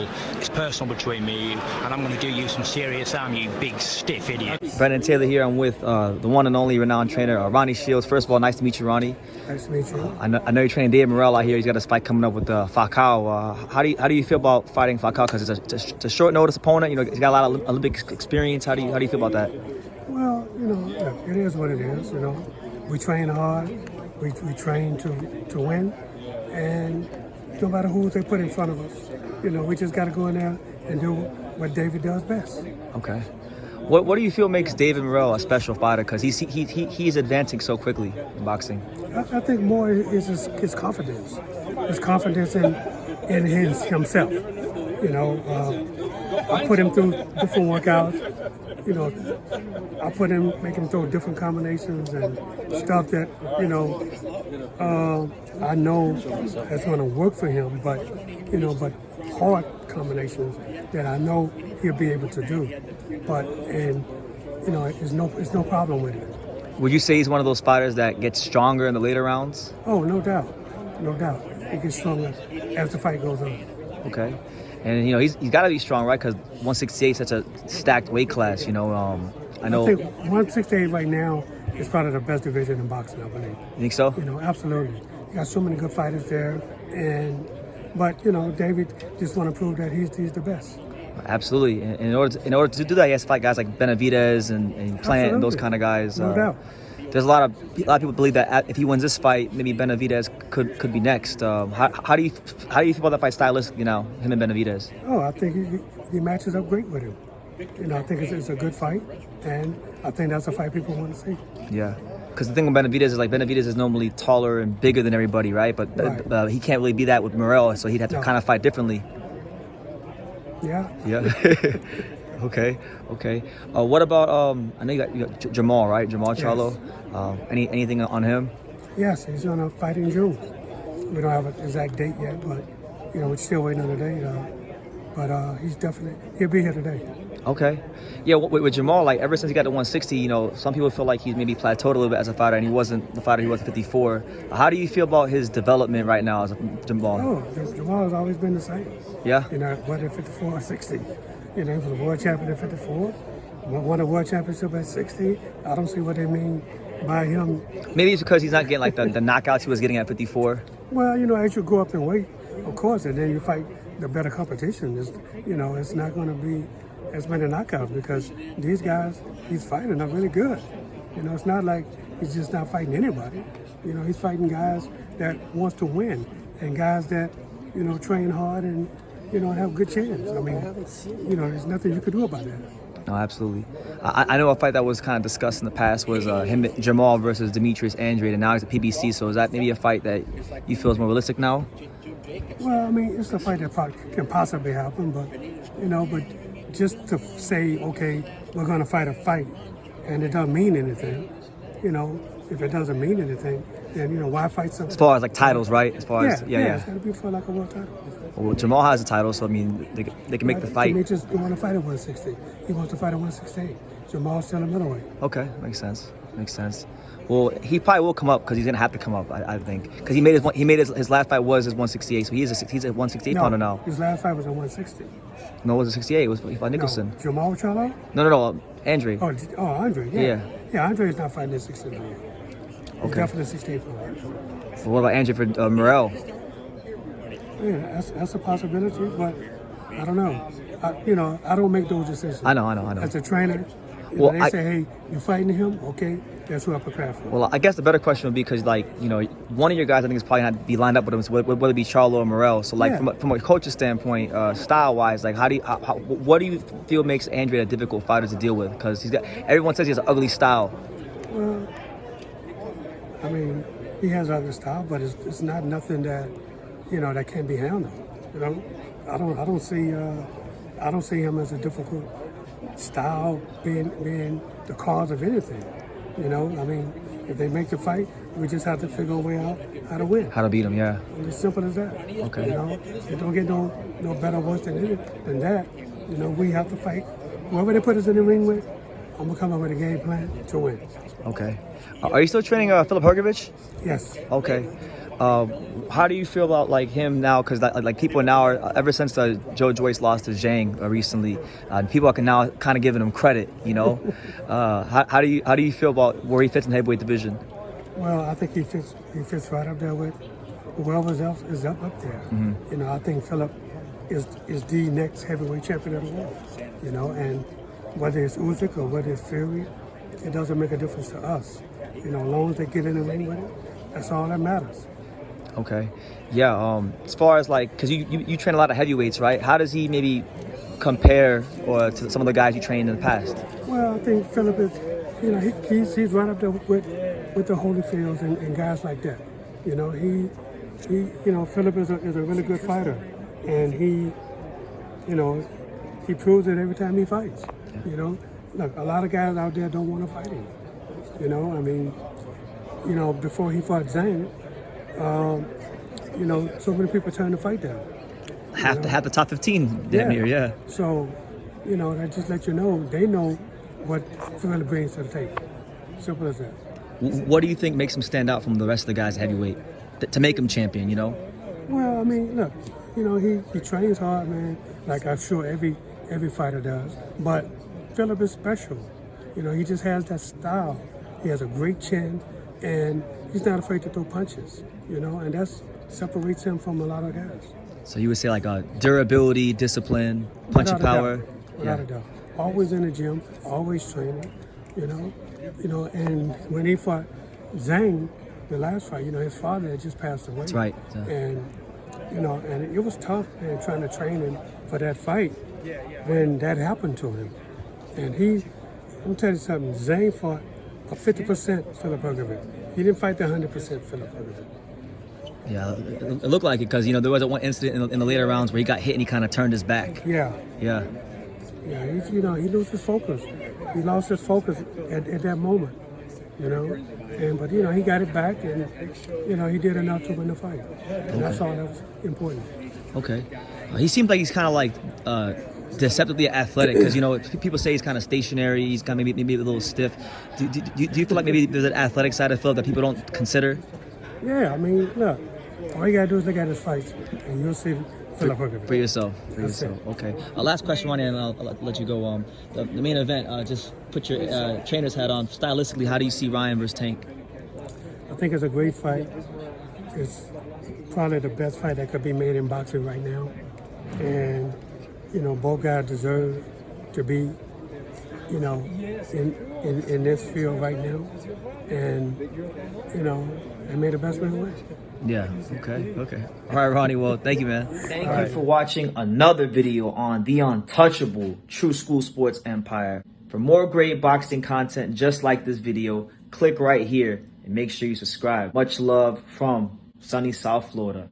personal. It's personal between me and you, and I'm going to do you some serious harm, you big stiff idiot. Brendan Taylor here. I'm with the one and only renowned trainer, Ronnie Shields. First of all, nice to meet you, Ronnie. Nice to meet you. I know you're training David Morrell out here. He's got a fight coming up with Falcao. How do you feel about fighting Falcao? Because it's a short notice opponent. You know, he's got a lot of Olympic experience. How do you feel about that? Well, you know, it is what it is. You know, we train hard. We train to win, and no matter who they put in front of us, you know, we just got to go in there and do what David does best. Okay. What do you feel makes David Morrell a special fighter? Because he's advancing so quickly in boxing. I think more is his confidence. His confidence in himself. You know, I put him through different workouts. You know, make him throw different combinations and stuff that, you know, I know that's going to work for him, but hard combinations that I know he'll be able to do. And you know, there's no problem with it. Would you say he's one of those fighters that gets stronger in the later rounds? Oh, no doubt. He gets stronger as the fight goes on. Okay. And, you know, he's got to be strong, right? Because 168 is such a stacked weight class, you know. I know. I think 168 right now is probably the best division in boxing, I believe. You think so? You know, absolutely. You got so many good fighters there. But, you know, David just want to prove that he's the best. Absolutely. In order to do that, he has to fight guys like Benavidez and Plant and those kind of guys. No doubt. There's a lot of people believe that if he wins this fight, maybe Benavidez could be next. How do you feel about that fight stylistically, you know, him and Benavidez? Oh, I think he matches up great with him. You know, I think it's a good fight, and I think that's a fight people want to see. Yeah, because the thing with Benavidez is Benavidez is normally taller and bigger than everybody, right? But right. He can't really be that with Morrell, so he'd have to kind of fight differently. Yeah. Okay. What about I know you got Jermall, right? Jermall Charlo. Yes. Anything on him? Yes, he's gonna fight in June. We don't have an exact date yet, but you know, we're still waiting on the date. But he'll be here today. Okay. Yeah, with Jermall, like ever since he got to 160, you know, some people feel like he's maybe plateaued a little bit as a fighter, and he wasn't the fighter he was at 54. How do you feel about his development right now as a Jermall? Oh, Jermall has always been the same. Yeah. You know, whether 54 or 60. You know, he was a world champion at 54. Won a world championship at 60. I don't see what they mean by him. Maybe it's because he's not getting like the knockouts he was getting at 54. Well, you know, as you go up in weight, of course, and then you fight the better competition. It's not going to be as many knockouts because these guys he's fighting are really good. You know, it's not like he's just not fighting anybody. You know, he's fighting guys that wants to win and guys that, you know, train hard and, you know, have a good chance. I mean, you know, there's nothing you could do about that. No, absolutely. I know a fight that was kind of discussed in the past was Jermall versus Demetrius Andrade, and now he's at PBC. So is that maybe a fight that you feel is more realistic now? Well, I mean, it's a fight that can possibly happen, but, you know, just to say, okay, we're going to fight a fight, and it doesn't mean anything, you know, if it doesn't mean anything, then, you know, why fight something? As far as like titles, right? As far as yeah, it's got to be for like a world title. Well, Jermall has a title, so I mean, they can make the fight. Demetrius want to fight at 160. He wants to fight at 168. Jermall's still a middleweight. Okay, makes sense. Well, he probably will come up because he's gonna have to come up, I think, because he made his last fight was his 168, so he's a 168 pounder now. His last fight was at 160. No, it was a 68. It was he fought Nicholson. No, Jermall Charlo? No, Andre. Oh, Andre. Yeah, Andre's not fighting at 60. He's definitely 68 pounder. Well, what about Andre for Morrell? Yeah, that's a possibility, but I don't know. I don't make those decisions. I know. As a trainer, they say, hey, you're fighting him? Okay, that's who I prepare for. Well, I guess the better question would be because, like, you know, one of your guys I think is probably not be lined up with him, so whether it be Charlo or Morrell. So, like, from a coach's standpoint, style-wise, like, what do you feel makes Andre a difficult fighter to deal with? Because everyone says he has an ugly style. Well, I mean, he has ugly style, but it's not nothing that, you know, that can't be handled. You know, I don't see him as a difficult style being the cause of anything. You know, I mean, if they make the fight, we just have to figure a way out how to win. How to beat him, yeah. It's as simple as that. Okay. You know, it don't get no better or worse than that. You know, we have to fight. Whoever they put us in the ring with, I'm gonna come up with a game plan to win. Okay. Are you still training Filip Hrgovic? Yes. Okay. How do you feel about like him now? Because like people now are, ever since Joe Joyce lost to Zhang recently, people are now kind of giving him credit. You know, how do you feel about where he fits in the heavyweight division? Well, I think he fits right up there with whoever else is up there. Mm-hmm. You know, I think Filip is the next heavyweight champion of the world. You know, and whether it's Usyk or whether it's Fury, it doesn't make a difference to us. You know, as long as they get in the ring with it, that's all that matters. Okay, yeah. As far as like, because you train a lot of heavyweights, right? How does he maybe compare or to some of the guys you trained in the past? Well, I think Filip is, you know, he's right up there with the Holyfields and guys like that. You know, Filip is a really good fighter, and he proves it every time he fights. You know, look, a lot of guys out there don't want to fight him. You know, I mean, you know, before he fought Zhang, you know, so many people turned the fight down. Half the top 15, damn near, yeah. So, you know, that just lets you know they know what Filip brings to the table. Simple as that. What do you think makes him stand out from the rest of the guys at heavyweight to make him champion? You know. Well, I mean, look, you know, he trains hard, man. Like I'm sure every fighter does. But Filip is special. You know, he just has that style. He has a great chin, and he's not afraid to throw punches. You know, and that separates him from a lot of guys. So you would say like durability, discipline, punching power. Without a doubt. Always in the gym, always training. You know, and when he fought Zhang, the last fight, you know, his father had just passed away. That's right. And you know, and it was tough, man, trying to train him for that fight when that happened to him. And I'm telling you something, Zhang fought a 50% Filip Hrgovic. He didn't fight the 100% Filip Hrgovic. Yeah, it looked like it because, you know, there was one incident in the later rounds where he got hit and he kind of turned his back. Yeah. Yeah. Yeah, you know, he lost his focus. He lost his focus at that moment, you know. But, you know, he got it back and, you know, he did enough to win the fight. And that's all that was important. Okay. He seems like he's kind of like deceptively athletic because, you know, people say he's kind of stationary, he's kind of maybe a little stiff. Do you feel like maybe there's an athletic side of Phil that people don't consider? Yeah, I mean, look, all you got to do is look at his fights and you'll see Filip Hrgovic. For yourself. Okay. Last question, Ronnie, and I'll let you go. The main event, just put your trainer's hat on. Stylistically, how do you see Ryan versus Tank? I think it's a great fight. It's probably the best fight that could be made in boxing right now. And, you know, both guys deserve to be, you know, in this field right now. And, you know, they made the best man win. Yeah, okay. All right, Ronnie, well, thank you, man. Thank you for watching another video on the untouchable True School Sports Empire. For more great boxing content just like this video, click right here and make sure you subscribe. Much love from sunny South Florida.